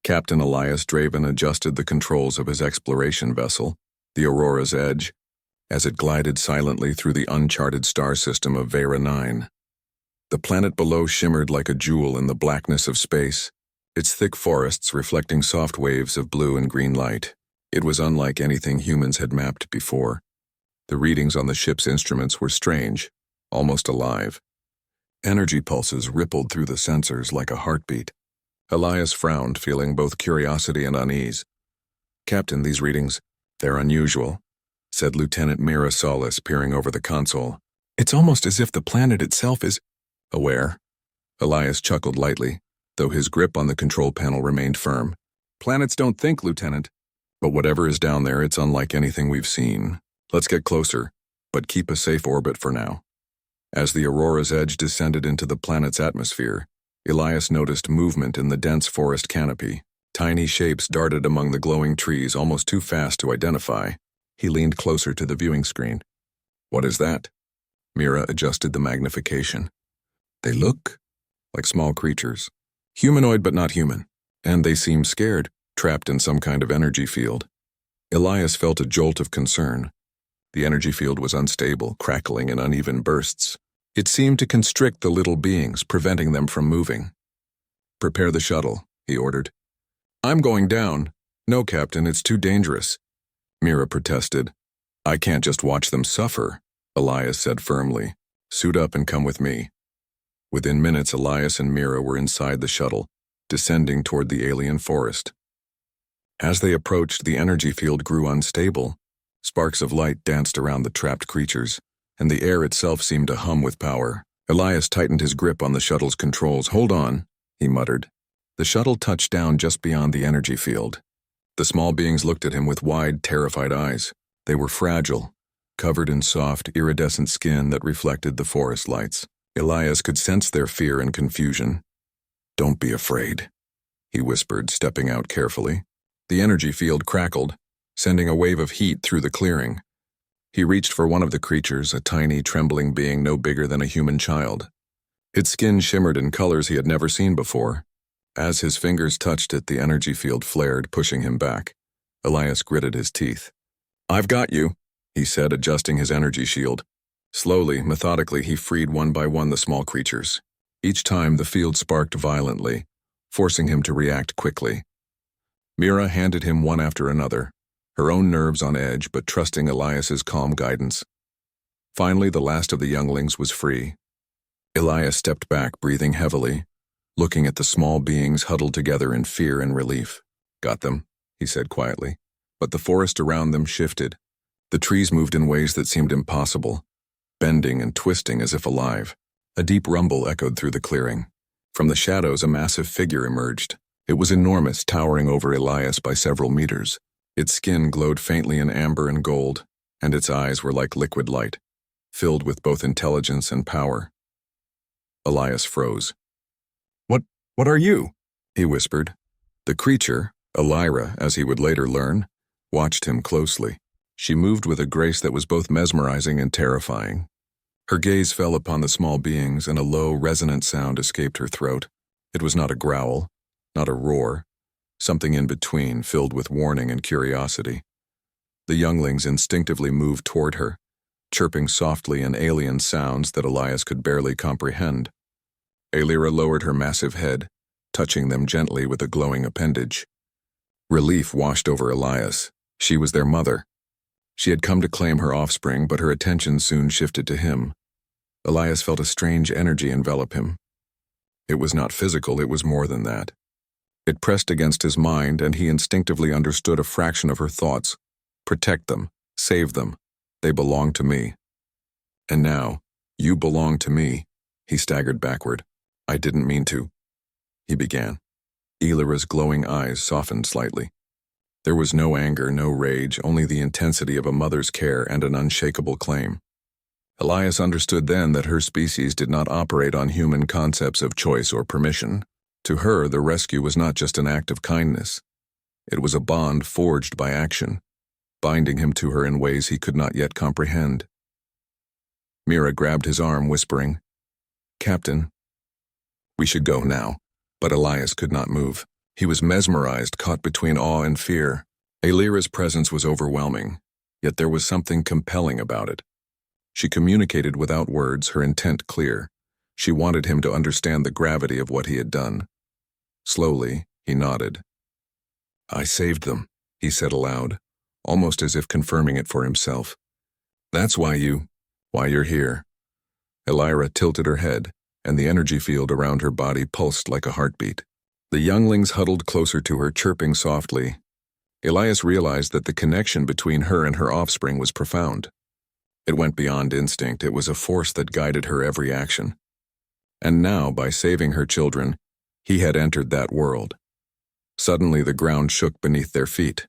Captain Elias Draven adjusted the controls of his exploration vessel, the Aurora's Edge, as it glided silently through the uncharted star system of Vera 9. The planet below shimmered like a jewel in the blackness of space, its thick forests reflecting soft waves of blue and green light. It was unlike anything humans had mapped before. The readings on the ship's instruments were strange, almost alive. Energy pulses rippled through the sensors like a heartbeat. Elias frowned, feeling both curiosity and unease. "Captain, these readings, they're unusual," said Lieutenant Mira Solis, peering over the console. "It's almost as if the planet itself is aware." Elias chuckled lightly, though his grip on the control panel remained firm. "Planets don't think, Lieutenant. But whatever is down there, it's unlike anything we've seen. Let's get closer, but keep a safe orbit for now." As the Aurora's Edge descended into the planet's atmosphere, Elias noticed movement in the dense forest canopy. Tiny shapes darted among the glowing trees, almost too fast to identify. He leaned closer to the viewing screen. "What is that?" Mira adjusted the magnification. "They look like small creatures. Humanoid but not human. And they seem scared, trapped in some kind of energy field." Elias felt a jolt of concern. The energy field was unstable, crackling in uneven bursts. It seemed to constrict the little beings, preventing them from moving. "Prepare the shuttle," he ordered. "I'm going down." "No, Captain, it's too dangerous," Mira protested. "I can't just watch them suffer," Elias said firmly. "Suit up and come with me." Within minutes, Elias and Mira were inside the shuttle, descending toward the alien forest. As they approached, the energy field grew unstable. Sparks of light danced around the trapped creatures, and the air itself seemed to hum with power. Elias tightened his grip on the shuttle's controls. "Hold on," he muttered. The shuttle touched down just beyond the energy field. The small beings looked at him with wide, terrified eyes. They were fragile, covered in soft, iridescent skin that reflected the forest lights. Elias could sense their fear and confusion. "Don't be afraid," he whispered, stepping out carefully. The energy field crackled, sending a wave of heat through the clearing. He reached for one of the creatures, a tiny, trembling being no bigger than a human child. Its skin shimmered in colors he had never seen before. As his fingers touched it, the energy field flared, pushing him back. Elias gritted his teeth. "I've got you," he said, adjusting his energy shield. Slowly, methodically, he freed one by one the small creatures. Each time, the field sparked violently, forcing him to react quickly. Mira handed him one after another, her own nerves on edge but trusting Elias's calm guidance. Finally, the last of the younglings was free. Elias stepped back, breathing heavily, looking at the small beings huddled together in fear and relief. "Got them," he said quietly. But the forest around them shifted. The trees moved in ways that seemed impossible, bending and twisting as if alive. A deep rumble echoed through the clearing. From the shadows, a massive figure emerged. It was enormous, towering over Elias by several meters. Its skin glowed faintly in amber and gold, and its eyes were like liquid light, filled with both intelligence and power. Elias froze. What are you?" he whispered. The creature, Elira, as he would later learn, watched him closely. She moved with a grace that was both mesmerizing and terrifying. Her gaze fell upon the small beings, and a low, resonant sound escaped her throat. It was not a growl, not a roar, something in between, filled with warning and curiosity. The younglings instinctively moved toward her, chirping softly in alien sounds that Elias could barely comprehend. Elira lowered her massive head, touching them gently with a glowing appendage. Relief washed over Elias. She was their mother. She had come to claim her offspring, but her attention soon shifted to him. Elias felt a strange energy envelop him. It was not physical, it was more than that. It pressed against his mind, and he instinctively understood a fraction of her thoughts. "Protect them. Save them. They belong to me." "And now, you belong to me." He staggered backward. "I didn't mean to," he began. Elira's glowing eyes softened slightly. There was no anger, no rage, only the intensity of a mother's care and an unshakable claim. Elias understood then that her species did not operate on human concepts of choice or permission. To her, the rescue was not just an act of kindness. It was a bond forged by action, binding him to her in ways he could not yet comprehend. Mira grabbed his arm, whispering, "Captain, we should go now." But Elias could not move. He was mesmerized, caught between awe and fear. Alira's presence was overwhelming, yet there was something compelling about it. She communicated without words, her intent clear. She wanted him to understand the gravity of what he had done. Slowly, he nodded. "I saved them," he said aloud, almost as if confirming it for himself. "That's why you're here." Alira tilted her head, and the energy field around her body pulsed like a heartbeat. The younglings huddled closer to her, chirping softly. Elias realized that the connection between her and her offspring was profound. It went beyond instinct. It was a force that guided her every action. And now, by saving her children, he had entered that world. Suddenly, the ground shook beneath their feet.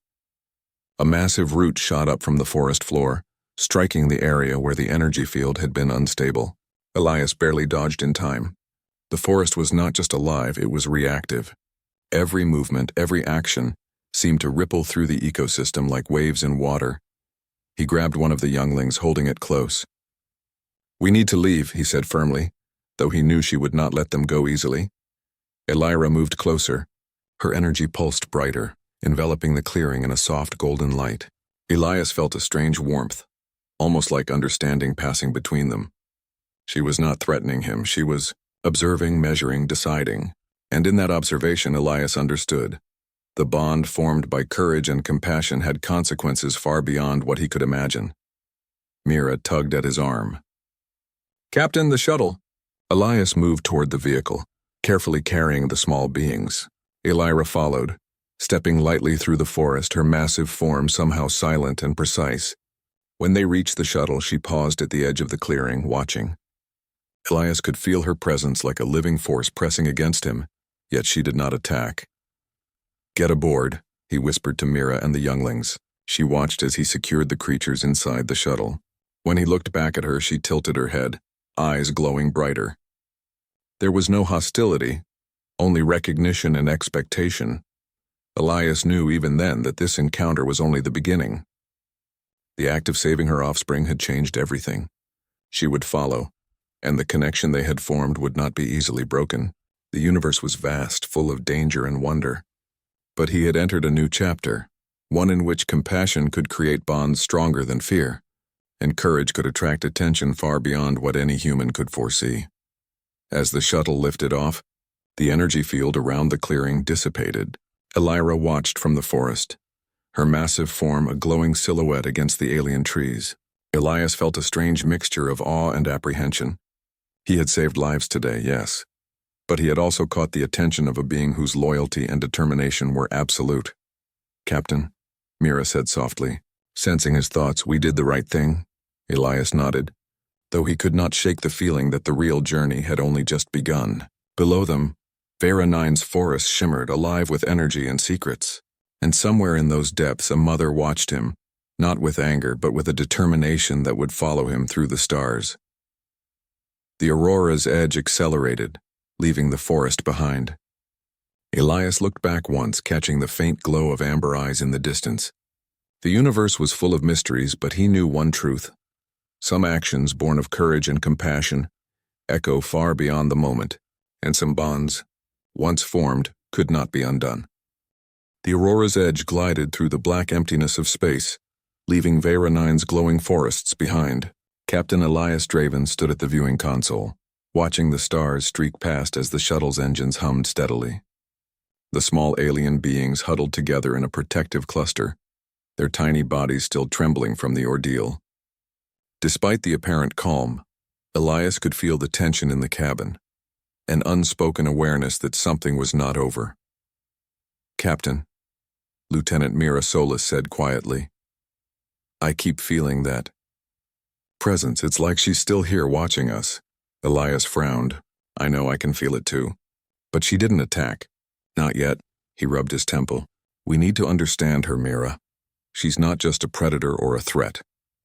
A massive root shot up from the forest floor, striking the area where the energy field had been unstable. Elias barely dodged in time. The forest was not just alive, it was reactive. Every movement, every action, seemed to ripple through the ecosystem like waves in water. He grabbed one of the younglings, holding it close. "We need to leave," he said firmly, though he knew she would not let them go easily. Alira moved closer. Her energy pulsed brighter, enveloping the clearing in a soft golden light. Elias felt a strange warmth, almost like understanding passing between them. She was not threatening him, she was observing, measuring, deciding. And in that observation, Elias understood. The bond formed by courage and compassion had consequences far beyond what he could imagine. Mira tugged at his arm. "Captain, the shuttle." Elias moved toward the vehicle, carefully carrying the small beings. Alira followed, stepping lightly through the forest, her massive form somehow silent and precise. When they reached the shuttle, she paused at the edge of the clearing, watching. Elias could feel her presence like a living force pressing against him, yet she did not attack. "Get aboard," he whispered to Mira and the younglings. She watched as he secured the creatures inside the shuttle. When he looked back at her, she tilted her head, eyes glowing brighter. There was no hostility, only recognition and expectation. Elias knew even then that this encounter was only the beginning. The act of saving her offspring had changed everything. She would follow, and the connection they had formed would not be easily broken. The universe was vast, full of danger and wonder. But he had entered a new chapter, one in which compassion could create bonds stronger than fear, and courage could attract attention far beyond what any human could foresee. As the shuttle lifted off, the energy field around the clearing dissipated. Alira watched from the forest, her massive form a glowing silhouette against the alien trees. Elias felt a strange mixture of awe and apprehension. He had saved lives today, yes, but he had also caught the attention of a being whose loyalty and determination were absolute. "Captain," Mira said softly, sensing his thoughts. "We did the right thing." Elias nodded, though he could not shake the feeling that the real journey had only just begun. Below them, Vera 9's forest shimmered, alive with energy and secrets. And somewhere in those depths a mother watched him, not with anger but with a determination that would follow him through the stars. The Aurora's edge accelerated, leaving the forest behind. Elias looked back once, catching the faint glow of amber eyes in the distance. The universe was full of mysteries, but he knew one truth. Some actions born of courage and compassion echo far beyond the moment, and some bonds, once formed, could not be undone. The Aurora's edge glided through the black emptiness of space, leaving Vera 9's glowing forests behind. Captain Elias Draven stood at the viewing console, watching the stars streak past as the shuttle's engines hummed steadily. The small alien beings huddled together in a protective cluster, their tiny bodies still trembling from the ordeal. Despite the apparent calm, Elias could feel the tension in the cabin, an unspoken awareness that something was not over. "Captain," Lieutenant Mira Solis said quietly, "I keep feeling that presence. It's like she's still here watching us." Elias frowned. "I know, I can feel it too. But she didn't attack. Not yet." He rubbed his temple. "We need to understand her, Mira. She's not just a predator or a threat.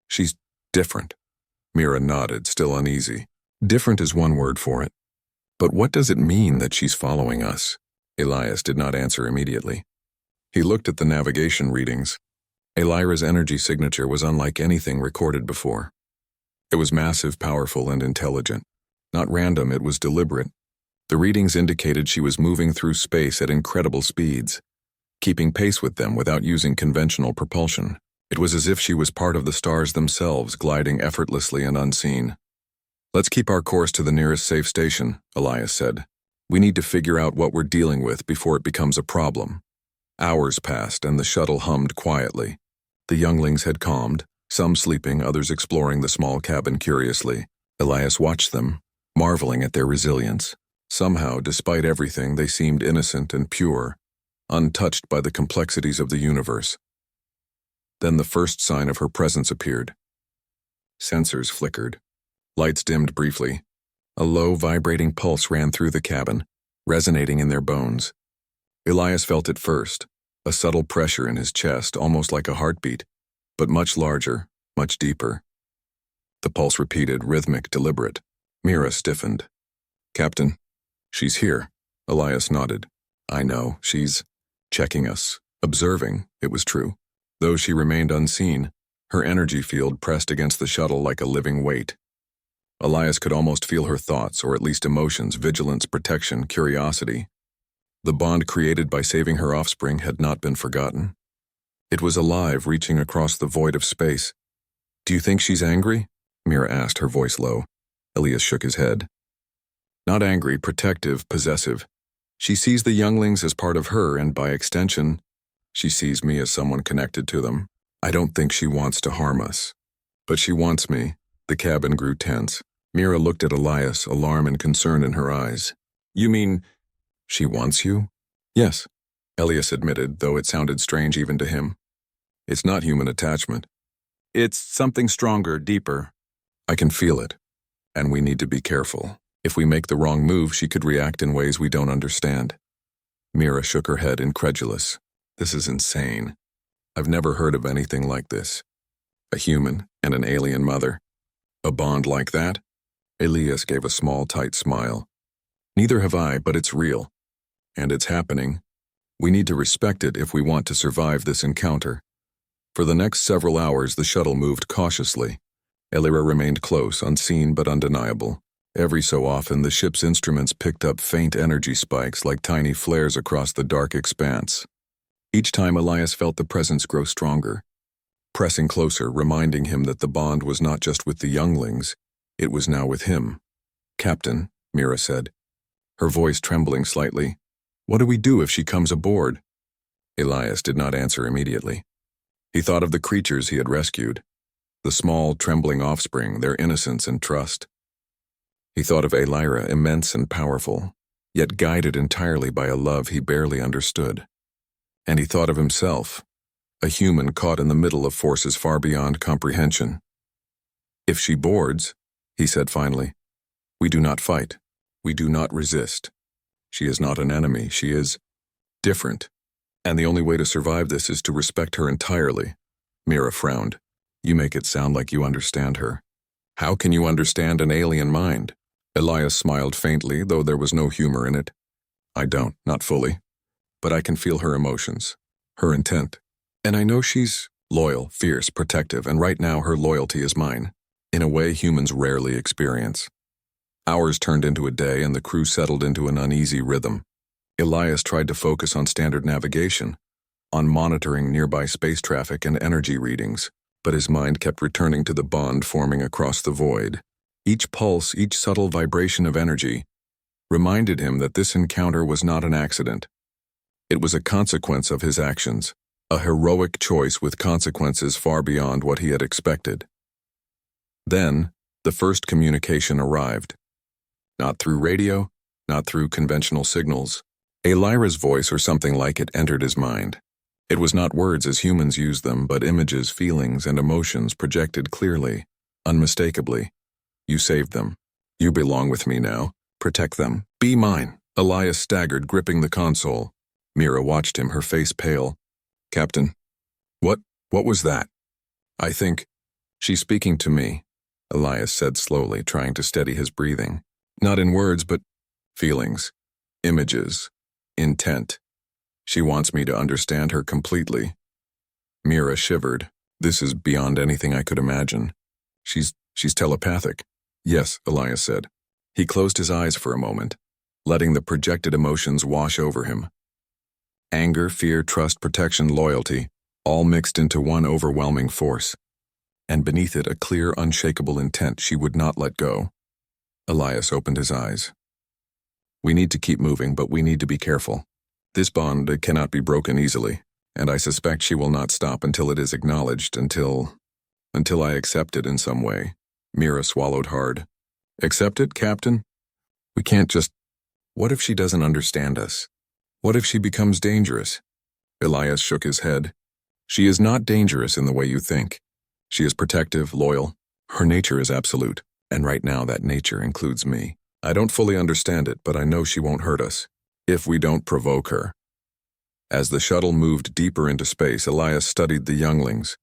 She's different." Mira nodded, still uneasy. "Different is one word for it. But what does it mean that she's following us?" Elias did not answer immediately. He looked at the navigation readings. Elira's energy signature was unlike anything recorded before. It was massive, powerful, and intelligent. Not random, it was deliberate. The readings indicated she was moving through space at incredible speeds, keeping pace with them without using conventional propulsion. It was as if she was part of the stars themselves, gliding effortlessly and unseen. "Let's keep our course to the nearest safe station," Elias said. "We need to figure out what we're dealing with before it becomes a problem." Hours passed, and the shuttle hummed quietly. The younglings had calmed, some sleeping, others exploring the small cabin curiously. Elias watched them, marveling at their resilience. Somehow, despite everything, they seemed innocent and pure, untouched by the complexities of the universe. Then the first sign of her presence appeared. Sensors flickered. Lights dimmed briefly. A low, vibrating pulse ran through the cabin, resonating in their bones. Elias felt it first, a subtle pressure in his chest, almost like a heartbeat, but much larger, much deeper. The pulse repeated, rhythmic, deliberate. Mira stiffened. "Captain, she's here." Elias nodded. "I know, she's checking us, observing," it was true. Though she remained unseen, her energy field pressed against the shuttle like a living weight. Elias could almost feel her thoughts, or at least emotions, vigilance, protection, curiosity. The bond created by saving her offspring had not been forgotten. It was alive, reaching across the void of space. "Do you think she's angry?" Mira asked, her voice low. Elias shook his head. "Not angry, protective, possessive. She sees the younglings as part of her, and by extension, she sees me as someone connected to them. I don't think she wants to harm us. But she wants me." The cabin grew tense. Mira looked at Elias, alarm and concern in her eyes. "You mean she wants you?" "Yes," Elias admitted, though it sounded strange even to him. "It's not human attachment. It's something stronger, deeper. I can feel it, and we need to be careful. If we make the wrong move, she could react in ways we don't understand." Mira shook her head, incredulous. "This is insane. I've never heard of anything like this. A human and an alien mother. A bond like that?" Elias gave a small, tight smile. "Neither have I, but it's real. And it's happening. We need to respect it if we want to survive this encounter." For the next several hours, the shuttle moved cautiously. Elira remained close, unseen but undeniable. Every so often, the ship's instruments picked up faint energy spikes like tiny flares across the dark expanse. Each time, Elias felt the presence grow stronger, pressing closer, reminding him that the bond was not just with the younglings, it was now with him. "Captain," Mira said, her voice trembling slightly, "what do we do if she comes aboard?" Elias did not answer immediately. He thought of the creatures he had rescued, the small, trembling offspring, their innocence and trust. He thought of Elira, immense and powerful, yet guided entirely by a love he barely understood. And he thought of himself, a human caught in the middle of forces far beyond comprehension. "If she boards," he said finally, "we do not fight. We do not resist. She is not an enemy. She is different. And the only way to survive this is to respect her entirely." Mira frowned. "You make it sound like you understand her. How can you understand an alien mind?" Elias smiled faintly, though there was no humor in it. "I don't, not fully. But I can feel her emotions, her intent. And I know she's loyal, fierce, protective, and right now her loyalty is mine, in a way humans rarely experience." Hours turned into a day, and the crew settled into an uneasy rhythm. Elias tried to focus on standard navigation, on monitoring nearby space traffic and energy readings, but his mind kept returning to the bond forming across the void. Each pulse, each subtle vibration of energy, reminded him that this encounter was not an accident. It was a consequence of his actions, a heroic choice with consequences far beyond what he had expected. Then, the first communication arrived. Not through radio, not through conventional signals. Elira's voice or something like it entered his mind. It was not words as humans use them, but images, feelings, and emotions projected clearly, unmistakably. "You saved them. You belong with me now. Protect them. Be mine." Elias staggered, gripping the console. Mira watched him, her face pale. "Captain, what was that?" "I think she's speaking to me," Elias said slowly, trying to steady his breathing. "Not in words, but feelings, images, intent. She wants me to understand her completely." Mira shivered. "This is beyond anything I could imagine. She's telepathic." "Yes," Elias said. He closed his eyes for a moment, letting the projected emotions wash over him. Anger, fear, trust, protection, loyalty, all mixed into one overwhelming force. And beneath it a clear, unshakable intent she would not let go. Elias opened his eyes. We need to keep moving, but we need to be careful. This bond cannot be broken easily, and I suspect she will not stop until it is acknowledged, until I accept it in some way. Mira swallowed hard. Accept it, Captain? We can't just... What if she doesn't understand us? What if she becomes dangerous? Elias shook his head. She is not dangerous in the way you think. She is protective, loyal. Her nature is absolute, and right now that nature includes me. I don't fully understand it, but I know she won't hurt us, if we don't provoke her. As the shuttle moved deeper into space, Elias studied the younglings.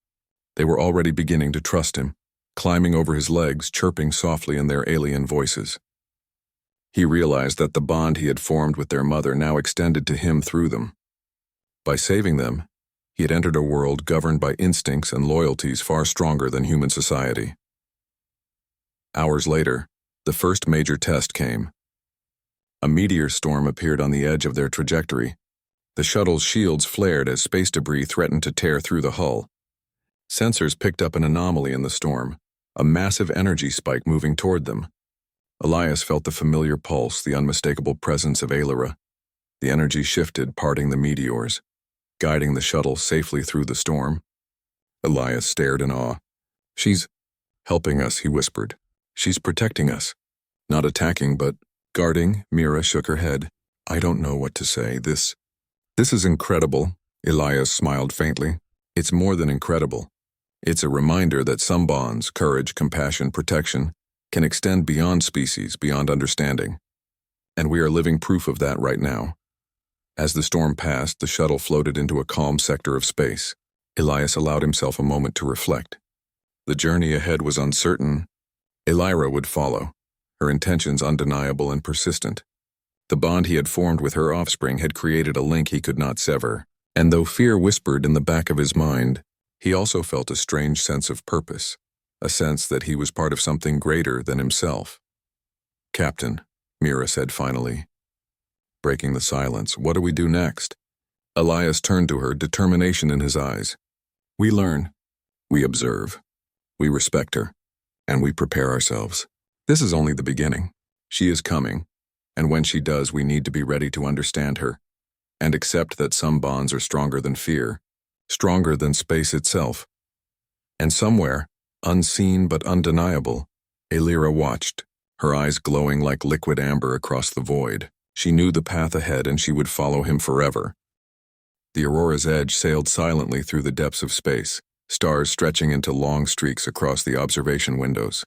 They were already beginning to trust him, climbing over his legs, chirping softly in their alien voices. He realized that the bond he had formed with their mother now extended to him through them. By saving them, he had entered a world governed by instincts and loyalties far stronger than human society. Hours later, the first major test came. A meteor storm appeared on the edge of their trajectory. The shuttle's shields flared as space debris threatened to tear through the hull. Sensors picked up an anomaly in the storm, a massive energy spike moving toward them. Elias felt the familiar pulse, the unmistakable presence of Alara. The energy shifted, parting the meteors, guiding the shuttle safely through the storm. Elias stared in awe. She's helping us, he whispered. She's protecting us. Not attacking, but guarding. Mira shook her head. I don't know what to say. This is incredible. Elias smiled faintly. It's more than incredible. It's a reminder that some bonds, courage, compassion, protection, can extend beyond species, beyond understanding. And we are living proof of that right now. As the storm passed, the shuttle floated into a calm sector of space. Elias allowed himself a moment to reflect. The journey ahead was uncertain. Alara would follow, her intentions undeniable and persistent. The bond he had formed with her offspring had created a link he could not sever, and though fear whispered in the back of his mind, he also felt a strange sense of purpose, a sense that he was part of something greater than himself. Captain, Mira said finally. Breaking the silence, what do we do next? Elias turned to her, determination in his eyes. We learn. We observe. We respect her. And we prepare ourselves. This is only the beginning. She is coming, and when she does, we need to be ready to understand her, and accept that some bonds are stronger than fear, stronger than space itself. And somewhere, unseen but undeniable, Alara watched, her eyes glowing like liquid amber across the void. She knew the path ahead and she would follow him forever. The Aurora's edge sailed silently through the depths of space, stars stretching into long streaks across the observation windows.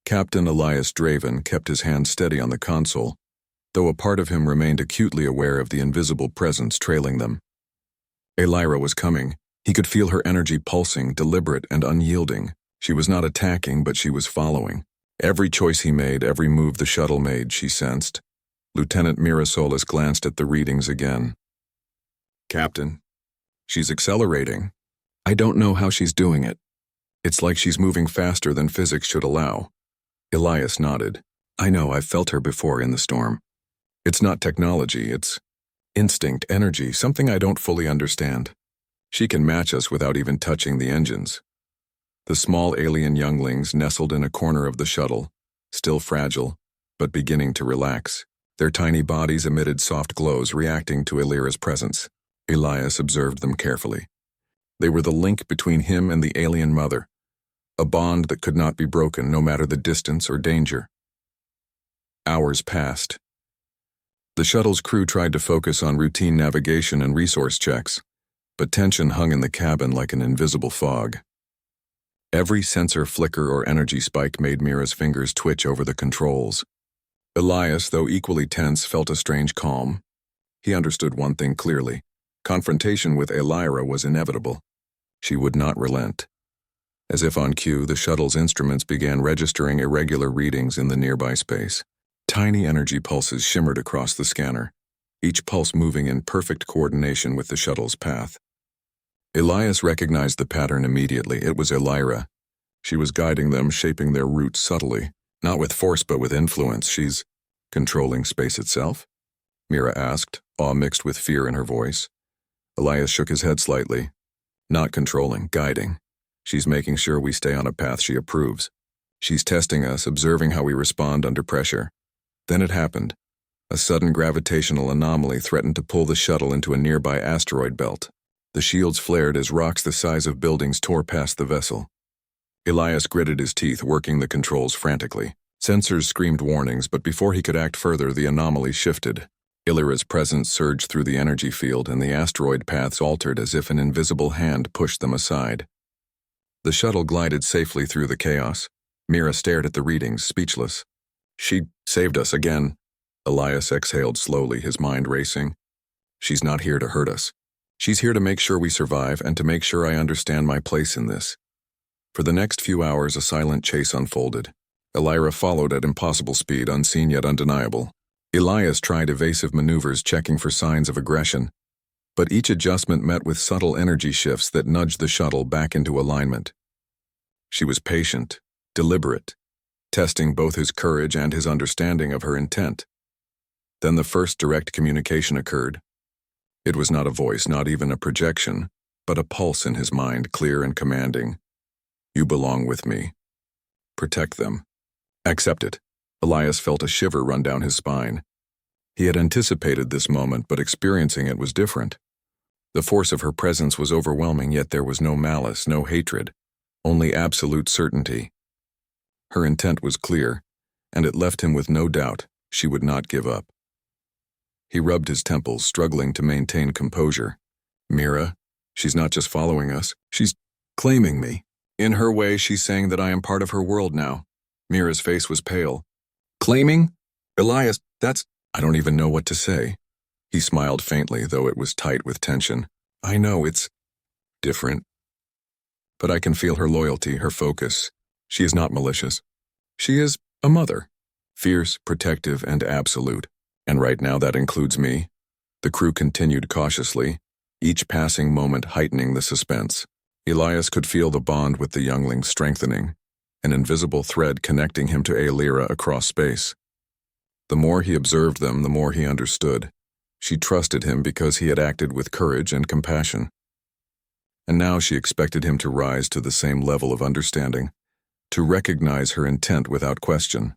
Captain Elias Draven kept his hand steady on the console, though a part of him remained acutely aware of the invisible presence trailing them. Alara was coming. He could feel her energy pulsing, deliberate and unyielding. She was not attacking, but she was following. Every choice he made, every move the shuttle made, she sensed. Lieutenant Mirasolis glanced at the readings again. Captain, she's accelerating. I don't know how she's doing it. It's like she's moving faster than physics should allow. Elias nodded. I know, I've felt her before in the storm. It's not technology, it's instinct, energy, something I don't fully understand. She can match us without even touching the engines. The small alien younglings nestled in a corner of the shuttle, still fragile, but beginning to relax. Their tiny bodies emitted soft glows, reacting to Alara's presence. Elias observed them carefully. They were the link between him and the alien mother, a bond that could not be broken no matter the distance or danger. Hours passed. The shuttle's crew tried to focus on routine navigation and resource checks, but tension hung in the cabin like an invisible fog. Every sensor flicker or energy spike made Mira's fingers twitch over the controls. Elias, though equally tense, felt a strange calm. He understood one thing clearly. Confrontation with Alara was inevitable. She would not relent. As if on cue, the shuttle's instruments began registering irregular readings in the nearby space. Tiny energy pulses shimmered across the scanner, each pulse moving in perfect coordination with the shuttle's path. Elias recognized the pattern immediately. It was Alara. She was guiding them, shaping their routes subtly. Not with force, but with influence. She's Controlling space itself? Mira asked, awe mixed with fear in her voice. Elias shook his head slightly. Not controlling, guiding. She's making sure we stay on a path she approves. She's testing us, observing how we respond under pressure. Then it happened. A sudden gravitational anomaly threatened to pull the shuttle into a nearby asteroid belt. The shields flared as rocks the size of buildings tore past the vessel. Elias gritted his teeth, working the controls frantically. Sensors screamed warnings, but before he could act further, the anomaly shifted. Illyra's presence surged through the energy field, and the asteroid paths altered as if an invisible hand pushed them aside. The shuttle glided safely through the chaos. Mira stared at the readings, speechless. She saved us again. Elias exhaled slowly, his mind racing. She's not here to hurt us. She's here to make sure we survive and to make sure I understand my place in this. For the next few hours, a silent chase unfolded. Illyra followed at impossible speed, unseen yet undeniable. Elias tried evasive maneuvers, checking for signs of aggression, but each adjustment met with subtle energy shifts that nudged the shuttle back into alignment. She was patient, deliberate, testing both his courage and his understanding of her intent. Then the first direct communication occurred. It was not a voice, not even a projection, but a pulse in his mind, clear and commanding. You belong with me. Protect them. Accept it. Elias felt a shiver run down his spine. He had anticipated this moment, but experiencing it was different. The force of her presence was overwhelming, yet there was no malice, no hatred, only absolute certainty. Her intent was clear, and it left him with no doubt she would not give up. He rubbed his temples, struggling to maintain composure. Mira, she's not just following us, she's claiming me. In her way, she's saying that I am part of her world now. Mira's face was pale. Claiming? Elias, I don't even know what to say. He smiled faintly, though it was tight with tension. I know it's different. But I can feel her loyalty, her focus. She is not malicious. She is a mother. Fierce, protective, and absolute. And right now that includes me. The crew continued cautiously, each passing moment heightening the suspense. Elias could feel the bond with the youngling strengthening, an invisible thread connecting him to Illyra across space. The more he observed them, the more he understood. She trusted him because he had acted with courage and compassion. And now she expected him to rise to the same level of understanding, to recognize her intent without question.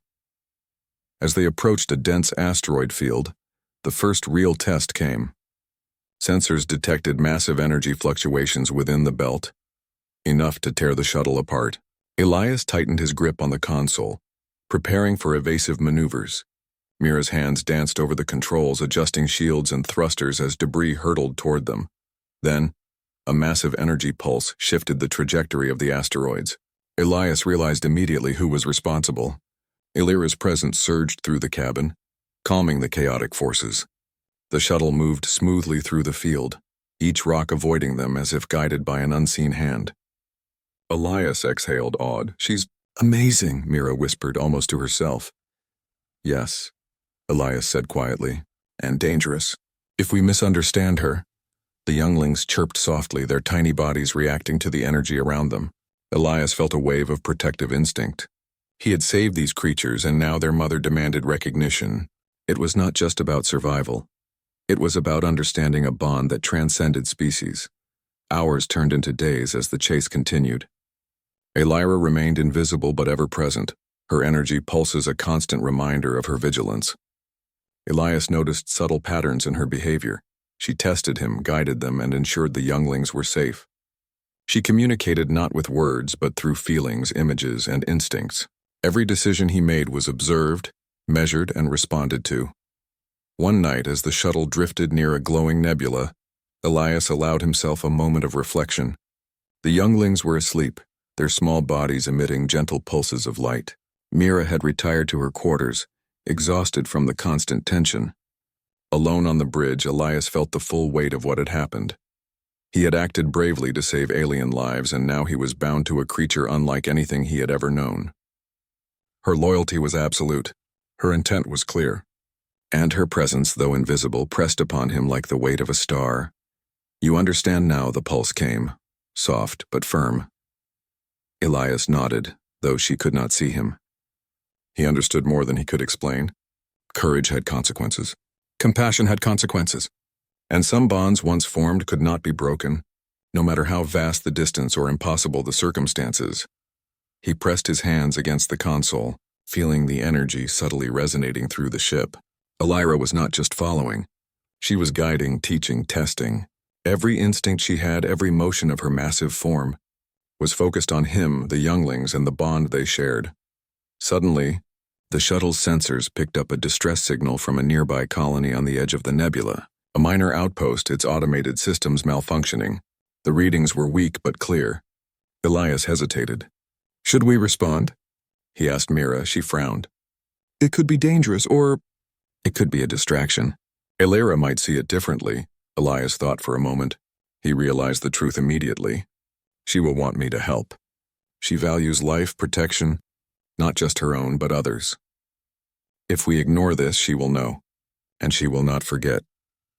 As they approached a dense asteroid field, the first real test came. Sensors detected massive energy fluctuations within the belt, enough to tear the shuttle apart. Elias tightened his grip on the console, preparing for evasive maneuvers. Mira's hands danced over the controls, adjusting shields and thrusters as debris hurtled toward them. Then, a massive energy pulse shifted the trajectory of the asteroids. Elias realized immediately who was responsible. Illyra's presence surged through the cabin, calming the chaotic forces. The shuttle moved smoothly through the field, each rock avoiding them as if guided by an unseen hand. Elias exhaled, awed. She's amazing, Mira whispered almost to herself. Yes, Elias said quietly, and dangerous. If we misunderstand her. The younglings chirped softly, their tiny bodies reacting to the energy around them. Elias felt a wave of protective instinct. He had saved these creatures, and now their mother demanded recognition. It was not just about survival. It was about understanding a bond that transcended species. Hours turned into days as the chase continued. Illyra remained invisible but ever present, her energy pulses a constant reminder of her vigilance. Elias noticed subtle patterns in her behavior. She tested him, guided them, and ensured the younglings were safe. She communicated not with words but through feelings, images, and instincts. Every decision he made was observed, measured, and responded to. One night, as the shuttle drifted near a glowing nebula, Elias allowed himself a moment of reflection. The younglings were asleep, their small bodies emitting gentle pulses of light. Mira had retired to her quarters, exhausted from the constant tension. Alone on the bridge, Elias felt the full weight of what had happened. He had acted bravely to save alien lives, and now he was bound to a creature unlike anything he had ever known. Her loyalty was absolute. Her intent was clear. And her presence, though invisible, pressed upon him like the weight of a star. You understand now, the pulse came, soft but firm. Elias nodded, though she could not see him. He understood more than he could explain. Courage had consequences. Compassion had consequences. And some bonds once formed could not be broken, no matter how vast the distance or impossible the circumstances. He pressed his hands against the console, feeling the energy subtly resonating through the ship. Elira was not just following. She was guiding, teaching, testing. Every instinct she had, every motion of her massive form, was focused on him, the younglings, and the bond they shared. Suddenly, the shuttle's sensors picked up a distress signal from a nearby colony on the edge of the nebula. A minor outpost, its automated systems malfunctioning. The readings were weak but clear. Elias hesitated. "Should we respond?" he asked Mira. She frowned. "It could be dangerous, or it could be a distraction." Elira might see it differently, Elias thought for a moment. He realized the truth immediately. She will want me to help. She values life, protection, not just her own, but others. If we ignore this, she will know, and she will not forget.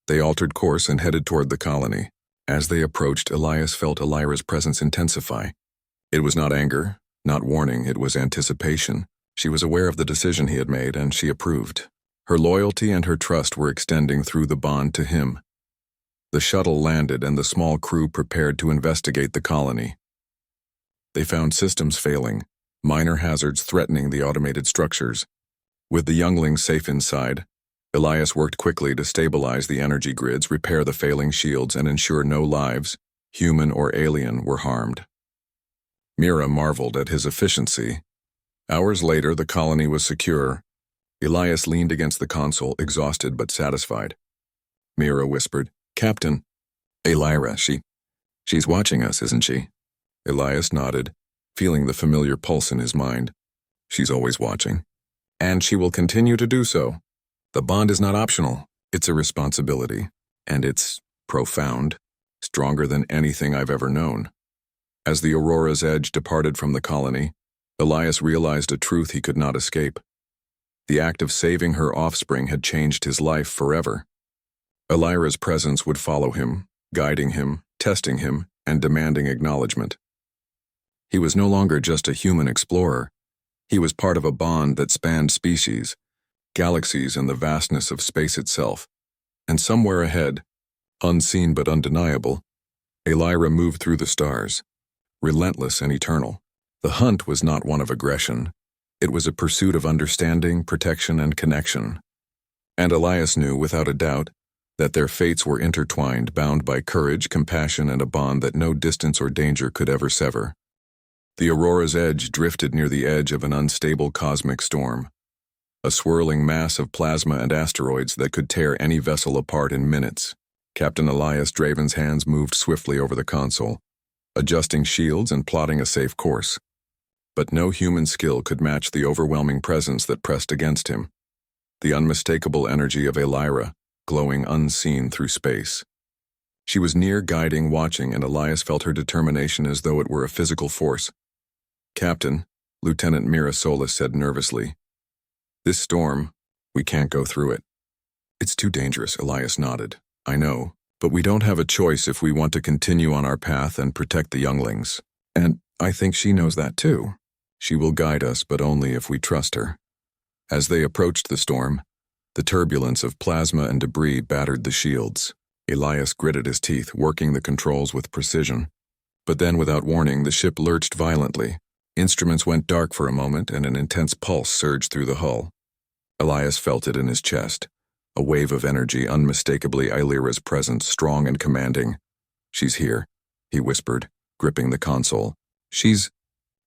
They altered course and headed toward the colony. As they approached, Elias felt Elira's presence intensify. It was not anger, not warning, it was anticipation. She was aware of the decision he had made, and she approved. Her loyalty and her trust were extending through the bond to him. The shuttle landed, and the small crew prepared to investigate the colony. They found systems failing, minor hazards threatening the automated structures. With the younglings safe inside, Elias worked quickly to stabilize the energy grids, repair the failing shields, and ensure no lives, human or alien, were harmed. Mira marveled at his efficiency. Hours later, the colony was secure. Elias leaned against the console, exhausted but satisfied. Mira whispered, "Captain." "Elira, she's watching us, isn't she?" Elias nodded, feeling the familiar pulse in his mind. "She's always watching. And she will continue to do so. The bond is not optional. It's a responsibility. And it's profound, stronger than anything I've ever known." As the Aurora's Edge departed from the colony, Elias realized a truth he could not escape. The act of saving her offspring had changed his life forever. Elira's presence would follow him, guiding him, testing him, and demanding acknowledgement. He was no longer just a human explorer. He was part of a bond that spanned species, galaxies, and the vastness of space itself. And somewhere ahead, unseen but undeniable, Elira moved through the stars, relentless and eternal. The hunt was not one of aggression. It was a pursuit of understanding, protection, and connection. And Elias knew, without a doubt, that their fates were intertwined, bound by courage, compassion, and a bond that no distance or danger could ever sever. The Aurora's Edge drifted near the edge of an unstable cosmic storm, a swirling mass of plasma and asteroids that could tear any vessel apart in minutes. Captain Elias Draven's hands moved swiftly over the console, adjusting shields and plotting a safe course. But no human skill could match the overwhelming presence that pressed against him. The unmistakable energy of Elira, glowing unseen through space. She was near, guiding, watching, and Elias felt her determination as though it were a physical force. "Captain," Lieutenant Mira Solis said nervously, "this storm, we can't go through it." "It's too dangerous," Elias nodded. "I know, but we don't have a choice if we want to continue on our path and protect the younglings. And I think she knows that too. She will guide us, but only if we trust her." As they approached the storm, the turbulence of plasma and debris battered the shields. Elias gritted his teeth, working the controls with precision. But then, without warning, the ship lurched violently. Instruments went dark for a moment, and an intense pulse surged through the hull. Elias felt it in his chest, a wave of energy, unmistakably Elira's presence, strong and commanding. "She's here," he whispered, gripping the console. "She's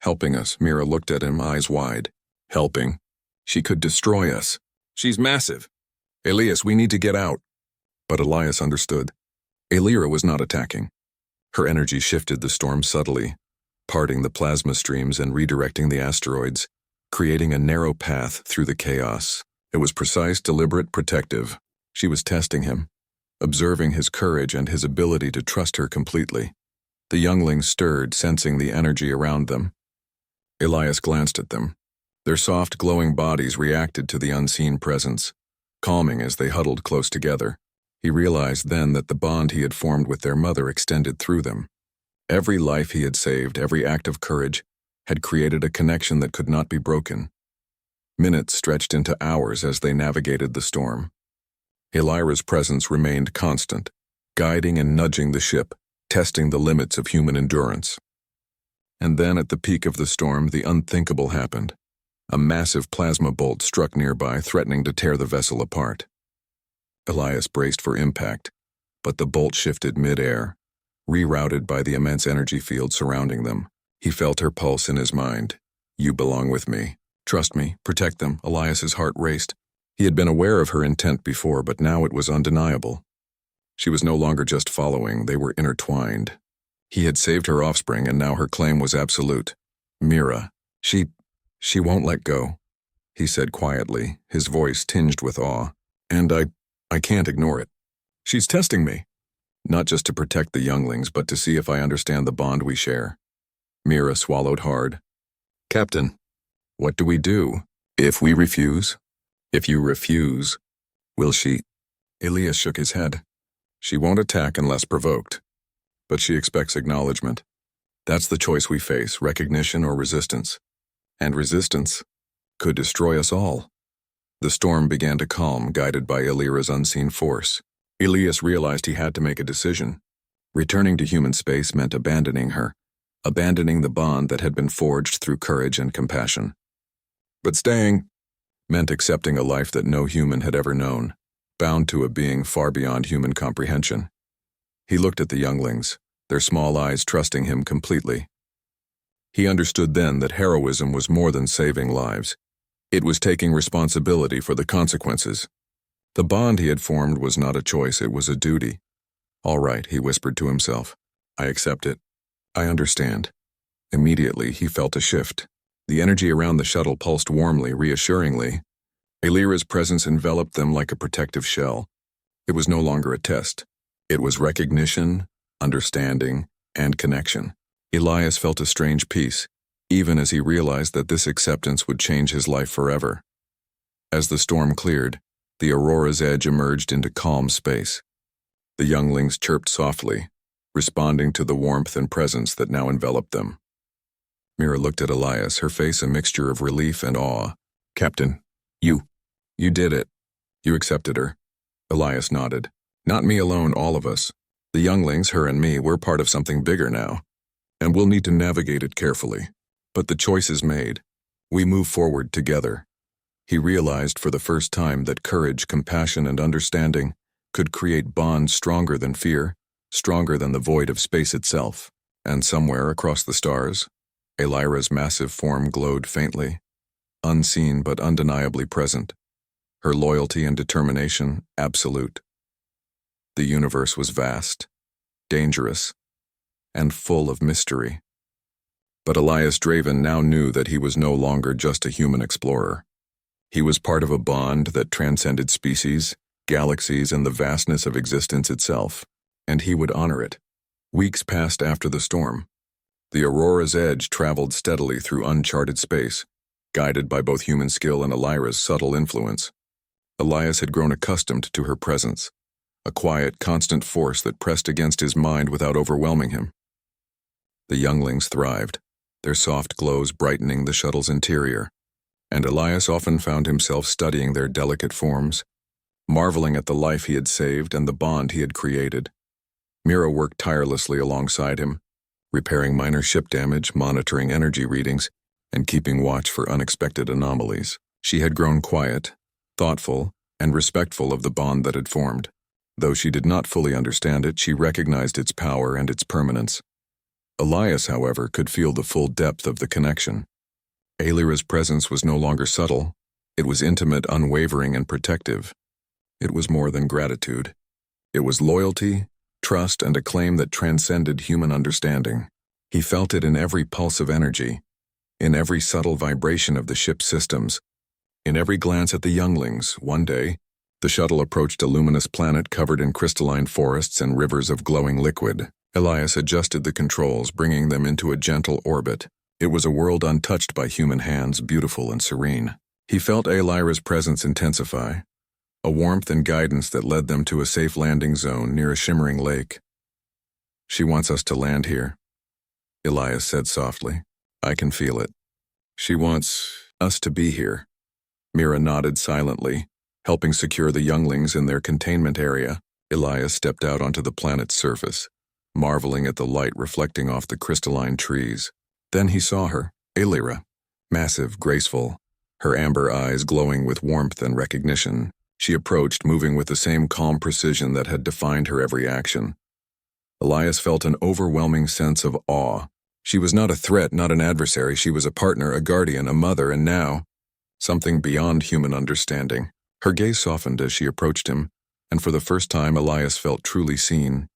helping us." Mira looked at him, eyes wide. "Helping? She could destroy us. She's massive. Elias, we need to get out." But Elias understood. Elira was not attacking. Her energy shifted the storm subtly, parting the plasma streams and redirecting the asteroids, creating a narrow path through the chaos. It was precise, deliberate, protective. She was testing him, observing his courage and his ability to trust her completely. The younglings stirred, sensing the energy around them. Elias glanced at them. Their soft, glowing bodies reacted to the unseen presence, calming as they huddled close together. He realized then that the bond he had formed with their mother extended through them. Every life he had saved, every act of courage, had created a connection that could not be broken. Minutes stretched into hours as they navigated the storm. Elira's presence remained constant, guiding and nudging the ship, testing the limits of human endurance. And then at the peak of the storm, the unthinkable happened. A massive plasma bolt struck nearby, threatening to tear the vessel apart. Elias braced for impact, but the bolt shifted mid-air, rerouted by the immense energy field surrounding them. He felt her pulse in his mind. "You belong with me. Trust me, protect them." Elias's heart raced. He had been aware of her intent before, but now it was undeniable. She was no longer just following, they were intertwined. He had saved her offspring, and now her claim was absolute. Mira, she won't let go, he said quietly, his voice tinged with awe. And I can't ignore it. She's testing me. Not just to protect the younglings, but to see if I understand the bond we share. Mira swallowed hard. Captain, what do we do? If we refuse? If you refuse, will she? Elias shook his head. She won't attack unless provoked. But she expects acknowledgement. That's the choice we face, recognition or resistance. And resistance could destroy us all. The storm began to calm, guided by Elira's unseen force. Elias realized he had to make a decision. Returning to human space meant abandoning her, abandoning the bond that had been forged through courage and compassion. But staying meant accepting a life that no human had ever known, bound to a being far beyond human comprehension. He looked at the younglings, their small eyes trusting him completely. He understood then that heroism was more than saving lives. It was taking responsibility for the consequences. The bond he had formed was not a choice, it was a duty. All right, he whispered to himself. I accept it. I understand. Immediately, he felt a shift. The energy around the shuttle pulsed warmly, reassuringly. Elira's presence enveloped them like a protective shell. It was no longer a test. It was recognition, understanding, and connection. Elias felt a strange peace, even as he realized that this acceptance would change his life forever. As the storm cleared, the Aurora's edge emerged into calm space. The younglings chirped softly, responding to the warmth and presence that now enveloped them. Mira looked at Elias, her face a mixture of relief and awe. Captain, you did it. You accepted her. Elias nodded. Not me alone, all of us. The younglings, her and me, we're part of something bigger now. And we'll need to navigate it carefully. But the choice is made. We move forward together. He realized for the first time that courage, compassion, and understanding could create bonds stronger than fear, stronger than the void of space itself. And somewhere across the stars, Elira's massive form glowed faintly, unseen but undeniably present. Her loyalty and determination absolute. The universe was vast, dangerous, and full of mystery. But Elias Draven now knew that he was no longer just a human explorer. He was part of a bond that transcended species, galaxies, and the vastness of existence itself, and he would honor it. Weeks passed after the storm. The Aurora's edge traveled steadily through uncharted space, guided by both human skill and Elira's subtle influence. Elias had grown accustomed to her presence, a quiet, constant force that pressed against his mind without overwhelming him. The younglings thrived, their soft glows brightening the shuttle's interior, and Elias often found himself studying their delicate forms, marveling at the life he had saved and the bond he had created. Mira worked tirelessly alongside him, repairing minor ship damage, monitoring energy readings, and keeping watch for unexpected anomalies. She had grown quiet, thoughtful, and respectful of the bond that had formed. Though she did not fully understand it, she recognized its power and its permanence. Elias, however, could feel the full depth of the connection. Elira's presence was no longer subtle. It was intimate, unwavering, and protective. It was more than gratitude. It was loyalty, trust, and a claim that transcended human understanding. He felt it in every pulse of energy, in every subtle vibration of the ship's systems, in every glance at the younglings. One day, the shuttle approached a luminous planet covered in crystalline forests and rivers of glowing liquid. Elias adjusted the controls, bringing them into a gentle orbit. It was a world untouched by human hands, beautiful and serene. He felt Elira's presence intensify, a warmth and guidance that led them to a safe landing zone near a shimmering lake. She wants us to land here, Elias said softly. I can feel it. She wants us to be here. Mira nodded silently, helping secure the younglings in their containment area. Elias stepped out onto the planet's surface, marveling at the light reflecting off the crystalline trees. Then he saw her, Aelira, massive, graceful, her amber eyes glowing with warmth and recognition. She approached, moving with the same calm precision that had defined her every action. Elias felt an overwhelming sense of awe. She was not a threat, not an adversary. She was a partner, a guardian, a mother, and now, something beyond human understanding. Her gaze softened as she approached him, and for the first time Elias felt truly seen.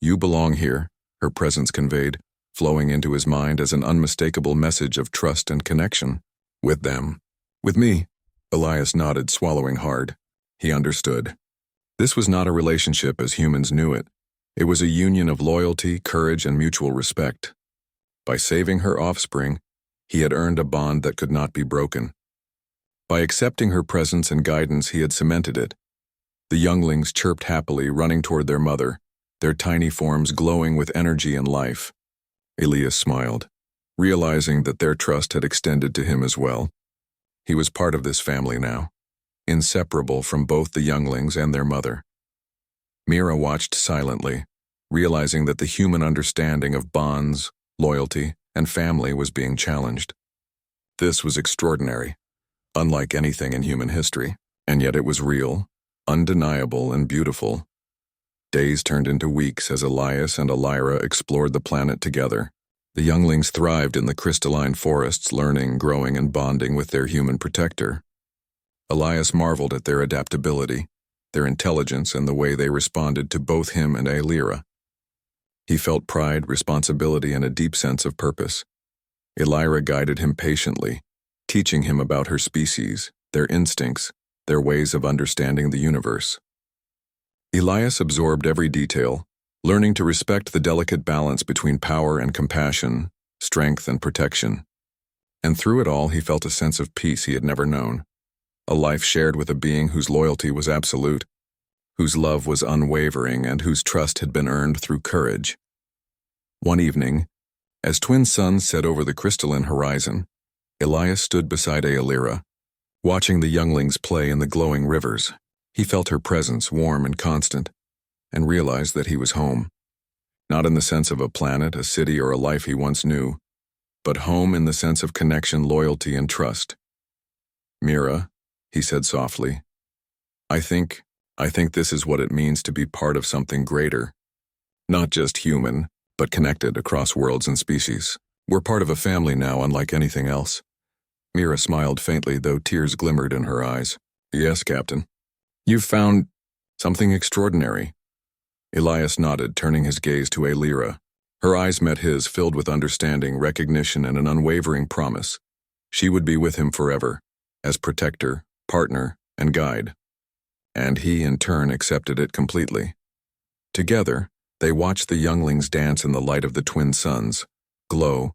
"You belong here," her presence conveyed, flowing into his mind as an unmistakable message of trust and connection. "With them." "With me." Elias nodded, swallowing hard. He understood. This was not a relationship as humans knew it. It was a union of loyalty, courage, and mutual respect. By saving her offspring, he had earned a bond that could not be broken. By accepting her presence and guidance, he had cemented it. The younglings chirped happily, running toward their mother, their tiny forms glowing with energy and life. Elias smiled, realizing that their trust had extended to him as well. He was part of this family now, inseparable from both the younglings and their mother. Mira watched silently, realizing that the human understanding of bonds, loyalty, and family was being challenged. This was extraordinary, unlike anything in human history, and yet it was real, undeniable, and beautiful. Days turned into weeks as Elias and Aelira explored the planet together. The younglings thrived in the crystalline forests, learning, growing, and bonding with their human protector. Elias marveled at their adaptability, their intelligence, and the way they responded to both him and Aelira. He felt pride, responsibility, and a deep sense of purpose. Aelira guided him patiently, teaching him about her species, their instincts, their ways of understanding the universe. Elias absorbed every detail, learning to respect the delicate balance between power and compassion, strength and protection. And through it all, he felt a sense of peace he had never known, a life shared with a being whose loyalty was absolute, whose love was unwavering, and whose trust had been earned through courage. One evening, as twin suns set over the crystalline horizon, Elias stood beside Aelira, watching the younglings play in the glowing rivers. He felt her presence, warm and constant, and realized that he was home. Not in the sense of a planet, a city, or a life he once knew, but home in the sense of connection, loyalty, and trust. "Mira," he said softly, I think this is what it means to be part of something greater. Not just human, but connected across worlds and species. We're part of a family now, unlike anything else." Mira smiled faintly, though tears glimmered in her eyes. "Yes, Captain. You've found something extraordinary." Elias nodded, turning his gaze to Aelira. Her eyes met his, filled with understanding, recognition, and an unwavering promise. She would be with him forever, as protector, partner, and guide. And he, in turn, accepted it completely. Together, they watched the younglings dance in the light of the twin suns, glow,